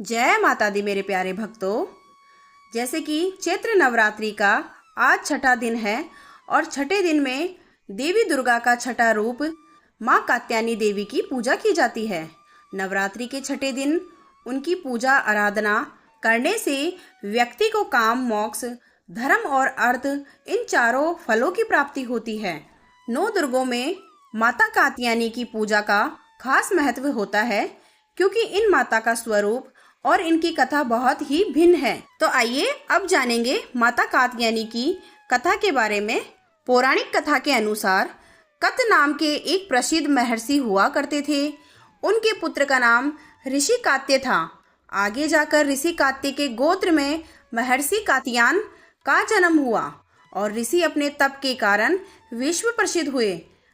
जय माता दी मेरे प्यारे भक्तों। जैसे कि चैत्र नवरात्रि का आज छठा दिन है और छठे दिन में देवी दुर्गा का छठा रूप माँ कात्यायनी देवी की पूजा की जाती है। नवरात्रि के छठे दिन उनकी पूजा आराधना करने से व्यक्ति को काम, मोक्ष, धर्म और अर्थ इन चारों फलों की प्राप्ति होती है। नौ दुर्गों में माता कात्यायनी की पूजा का खास महत्व होता है क्योंकि इन माता का स्वरूप और इनकी कथा बहुत ही भिन्न है। तो आइए अब जानेंगे माता कात्यायनी की कथा के बारे में। पौराणिक कथा के अनुसार कत नाम के एक प्रसिद्ध महर्षि हुआ करते थे। उनके पुत्र का नाम ऋषि कात्य था। आगे जाकर ऋषि कात्य के गोत्र में महर्षि कात्यायन का जन्म हुआ और ऋषि अपने तप के कारण विश्व प्रसिद्ध हुए।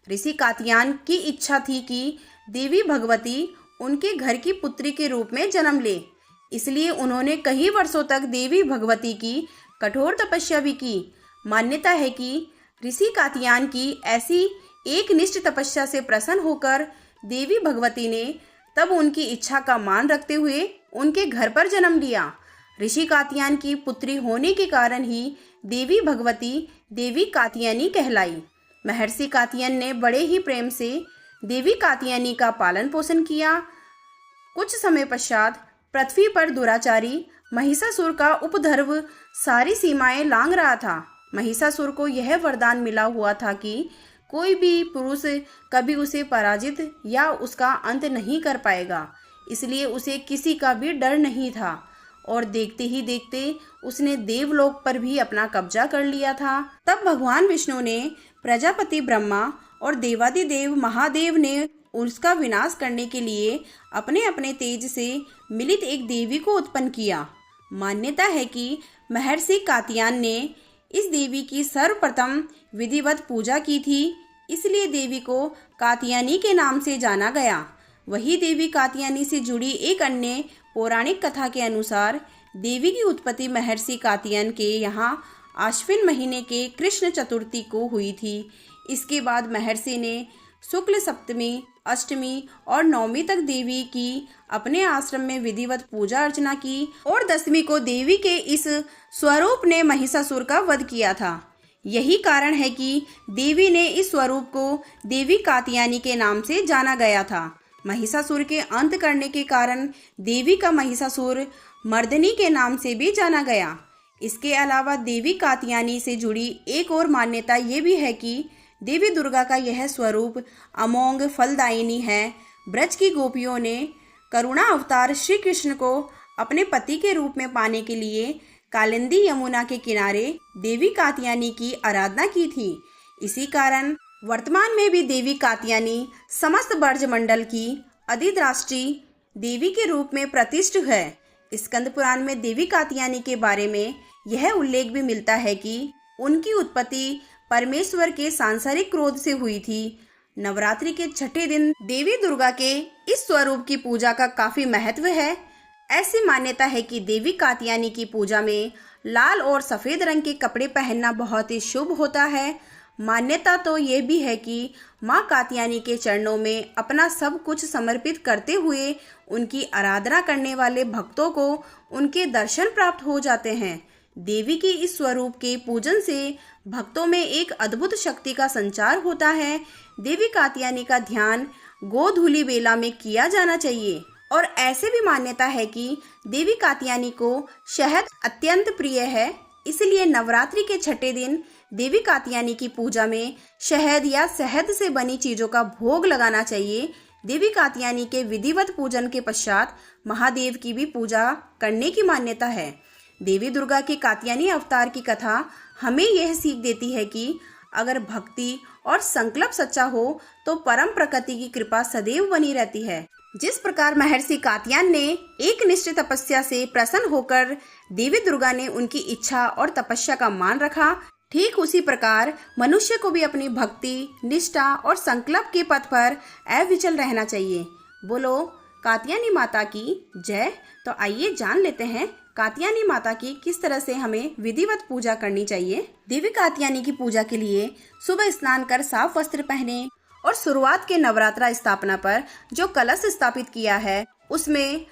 ऋषि कात्यायन की इच्छा थी कि देवी भगवती उनके घर की पुत्री के रूप में जन्म ले, इसलिए उन्होंने कई वर्षों तक देवी भगवती की कठोर तपस्या भी की। मान्यता है कि ऋषि कात्यायन की ऐसी एक निष्ठ तपस्या से प्रसन्न होकर देवी भगवती ने तब उनकी इच्छा का मान रखते हुए उनके घर पर जन्म लिया। ऋषि कात्यायन की पुत्री होने के कारण ही देवी भगवती देवी कात्यायनी कहलाई। महर्षि कात्यायन ने बड़े ही प्रेम से देवी कात्यायनी का पालन पोषण किया। कुछ समय पश्चात पृथ्वी पर दुराचारी महिषासुर का उपद्रव सारी सीमाएं लांघ रहा था। महिषासुर को यह वरदान मिला हुआ था कि कोई भी पुरुष कभी उसे पराजित या उसका अंत नहीं कर पाएगा, इसलिए उसे किसी का भी डर नहीं था और देखते ही देखते उसने देवलोक पर भी अपना कब्जा कर लिया था। तब भगवान विष्णु ने प्रजापति ब्रह्मा और देवादिदेव महादेव ने उसका विनाश करने के लिए अपने अपने तेज से मिलित एक देवी को उत्पन्न किया। मान्यता है कि महर्षि कात्यायन ने इस देवी की सर्वप्रथम विधिवत पूजा की थी, इसलिए देवी को कात्यायनी के नाम से जाना गया। वही देवी कात्यायनी से जुड़ी एक अन्य पौराणिक कथा के अनुसार देवी की उत्पत्ति महर्षि कात्यायन के यहाँ आश्विन महीने के कृष्ण चतुर्थी को हुई थी। इसके बाद महर्षि ने शुक्ल सप्तमी, अष्टमी और नवमी तक देवी की अपने आश्रम में विधिवत पूजा अर्चना की और दसवीं को देवी के इस स्वरूप ने महिषासुर का वध किया था। यही कारण है कि देवी ने इस स्वरूप को देवी कात्यायनी के नाम से जाना गया था। महिषासुर के अंत करने के कारण देवी का महिषासुर मर्दनी के नाम से भी जाना गया। इसके अलावा देवी कात्यायनी से जुड़ी एक और मान्यता ये भी है कि देवी दुर्गा का यह स्वरूप अमोघ फलदायिनी है। ब्रज की गोपियों ने करुणा अवतार श्री कृष्ण को अपने पति के रूप में पाने के लिए कालिंदी यमुना के किनारे देवी कात्यायनी की आराधना की थी। इसी कारण वर्तमान में भी देवी कात्यायनी समस्त ब्रज मंडल की अधिराष्ट्री देवी के रूप में प्रतिष्ठित है। स्कंद पुराण में देवी कात्यायनी के बारे में यह उल्लेख भी मिलता है कि उनकी उत्पत्ति परमेश्वर के सांसारिक क्रोध से हुई थी। नवरात्रि के छठे दिन देवी दुर्गा के इस स्वरूप की पूजा का काफी महत्व है। ऐसी मान्यता है कि देवी कात्यायनी की पूजा में लाल और सफेद रंग के कपड़े पहनना बहुत ही शुभ होता है। मान्यता तो ये भी है कि माँ कात्यायनी के चरणों में अपना सब कुछ समर्पित करते हुए उनकी आराधना करने वाले भक्तों को उनके दर्शन प्राप्त हो जाते हैं। देवी के इस स्वरूप के पूजन से भक्तों में एक अद्भुत शक्ति का संचार होता है। देवी कात्यायनी का ध्यान गोधूली बेला में किया जाना चाहिए और ऐसे भी मान्यता है कि देवी कात्यायनी को शहद अत्यंत प्रिय है, इसलिए नवरात्रि के छठे दिन देवी कात्यायनी की पूजा में शहद या शहद से बनी चीजों का भोग लगाना चाहिए। देवी कात्यायनी के विधिवत पूजन के पश्चात महादेव की भी पूजा करने की मान्यता है। देवी दुर्गा के कात्यायनी अवतार की कथा हमें यह सीख देती है कि अगर भक्ति और संकल्प सच्चा हो तो परम प्रकृति की कृपा सदैव बनी रहती है। जिस प्रकार महर्षि कात्यायन ने एक निश्चित तपस्या से प्रसन्न होकर देवी दुर्गा ने उनकी इच्छा और तपस्या का मान रखा, ठीक उसी प्रकार मनुष्य को भी अपनी भक्ति, निष्ठा और संकल्प के पथ पर अविचल रहना चाहिए। बोलो कात्यायनी माता की जय। तो आइए जान लेते हैं कात्यायनी माता की किस तरह से हमें विधिवत पूजा करनी चाहिए। देवी कात्यायनी की पूजा के लिए सुबह स्नान कर साफ वस्त्र पहने और शुरुआत के नवरात्रा स्थापना पर जो कलश स्थापित किया है उसमें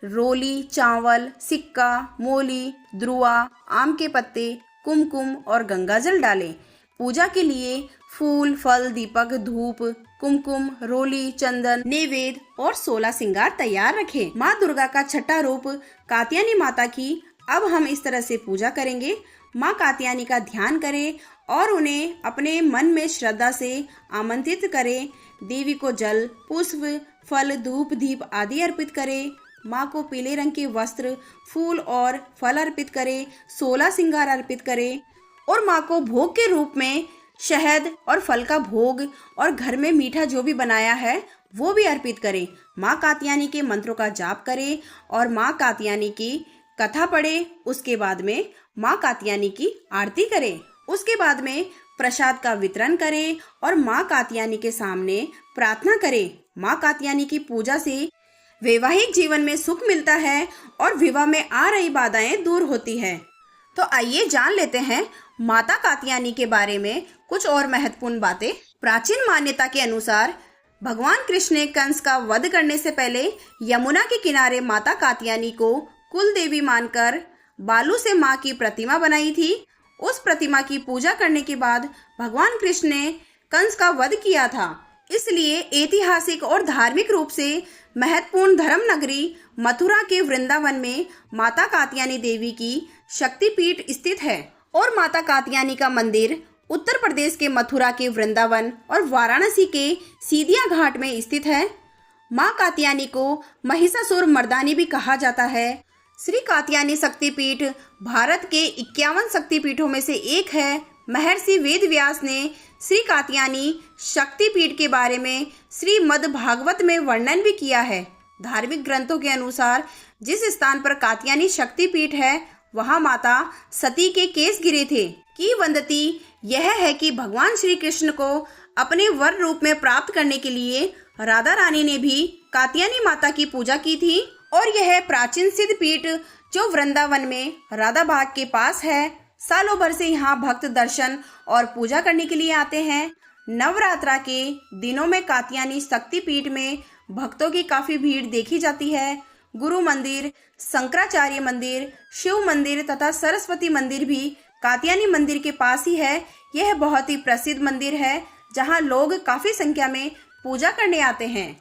रोली, चावल, सिक्का, मोली, द्रुआ, आम के पत्ते, कुमकुम और गंगाजल डालें। पूजा के लिए फूल, फल, दीपक, धूप, कुमकुम, रोली, चंदन, नैवेद्य और 16 श्रृंगार तैयार रखें। माँ दुर्गा का छठा रूप कात्यायनी माता की अब हम इस तरह से पूजा करेंगे। माँ कात्यायनी का ध्यान करें और उन्हें अपने मन में श्रद्धा से आमंत्रित करें। देवी को जल, पुष्प, फल, धूप, दीप आदि अर्पित करें। माँ को पीले रंग के वस्त्र, फूल और फल अर्पित करें। 16 श्रृंगार अर्पित करें और माँ को भोग के रूप में शहद और फल का भोग और घर में मीठा जो भी बनाया है वो भी अर्पित करें। माँ कात्यायनी के मंत्रों का जाप करें और माँ कात्यायनी की कथा पढ़े। उसके बाद में माँ कात्यायनी की आरती करें। उसके बाद में प्रसाद का वितरण करें और माँ कात्यायनी के सामने प्रार्थना करें। माँ कात्यायनी की पूजा से वैवाहिक जीवन में सुख मिलता है और विवाह में आ रही बाधाएं दूर होती है। तो आइए जान लेते हैं माता कात्यायनी के बारे में कुछ और महत्वपूर्ण बातें। प्राचीन मान्यता के अनुसार भगवान कृष्ण ने कंस का वध करने से पहले यमुना के किनारे माता कात्यायनी को कुल देवी मानकर बालू से माँ की प्रतिमा बनाई थी। उस प्रतिमा की पूजा करने के बाद भगवान कृष्ण ने कंस का वध किया था। इसलिए ऐतिहासिक और धार्मिक रूप से महत्वपूर्ण धर्म नगरी मथुरा के वृंदावन में माता कात्यायनी देवी की शक्तिपीठ स्थित है और माता कात्यायनी का मंदिर उत्तर प्रदेश के मथुरा के वृंदावन और वाराणसी के सीधिया घाट में स्थित है। माँ कात्यायनी को महिषासुर मर्दानी भी कहा जाता है। श्री कात्यायनी शक्तिपीठ भारत के 51 शक्तिपीठों में से एक है। महर्षि वेदव्यास ने श्री कात्यायनी शक्तिपीठ के बारे में श्रीमद् भागवत में वर्णन भी किया है। धार्मिक ग्रंथों के अनुसार जिस स्थान पर कात्यायनी शक्तिपीठ है वहां माता सती के केस गिरे थे। किंवदंती यह है कि भगवान श्री कृष्ण को अपने वर रूप में प्राप्त करने के लिए राधा रानी ने भी कात्यायनी माता की पूजा की थी और यह प्राचीन सिद्ध पीठ जो वृंदावन में राधा बाग के पास है। सालों भर से यहाँ भक्त दर्शन और पूजा करने के लिए आते हैं। नवरात्रा के दिनों में कात्यायनी शक्तिपीठ में भक्तों की काफी भीड़ देखी जाती है। गुरु मंदिर, शंकराचार्य मंदिर, शिव मंदिर तथा सरस्वती मंदिर भी कात्यायनी मंदिर के पास ही है। यह बहुत ही प्रसिद्ध मंदिर है जहाँ लोग काफी संख्या में पूजा करने आते हैं।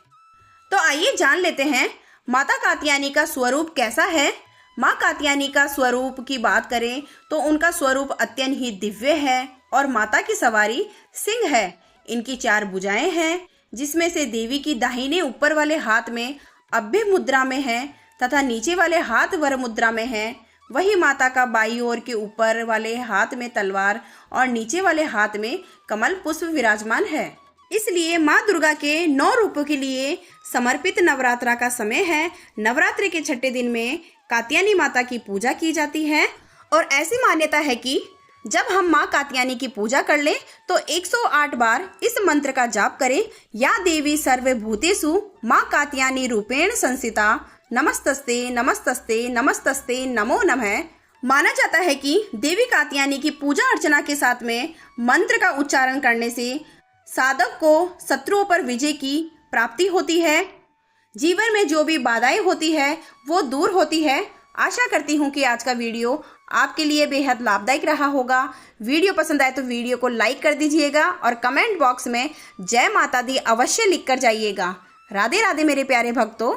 तो आइए जान लेते हैं माता कात्यायनी का स्वरूप कैसा है। माँ कात्यायनी का स्वरूप की बात करें तो उनका स्वरूप अत्यंत ही दिव्य है और माता की सवारी सिंह है। इनकी 4 भुजाएं हैं जिसमें से देवी की दाहिने ऊपर वाले हाथ में अभय मुद्रा में है तथा नीचे वाले हाथ वर मुद्रा में है। वही माता का बाईं ओर के ऊपर वाले हाथ में तलवार और नीचे वाले हाथ में कमल पुष्प विराजमान है। इसलिए माँ दुर्गा के 9 रूपों के लिए समर्पित नवरात्रा का समय है। नवरात्रि के छठे दिन में कात्यायनी माता की पूजा की जाती है और ऐसी मान्यता है कि जब हम माँ कात्यायनी की पूजा कर लें तो 108 बार इस मंत्र का जाप करें। या देवी सर्वभूतेषु माँ कात्यायनी रूपेण संस्थिता, नमस्तस्ते नमस्तस्ते नमस्तस्ते नमो नमः। माना जाता है कि देवी कात्यायनी की पूजा अर्चना के साथ में मंत्र का उच्चारण करने से साधक को शत्रुओं पर विजय की प्राप्ति होती है। जीवन में जो भी बाधाएं होती है वो दूर होती है। आशा करती हूँ कि आज का वीडियो आपके लिए बेहद लाभदायक रहा होगा। वीडियो पसंद आए तो वीडियो को लाइक कर दीजिएगा और कमेंट बॉक्स में जय माता दी अवश्य लिख कर जाइएगा। राधे राधे मेरे प्यारे भक्तों।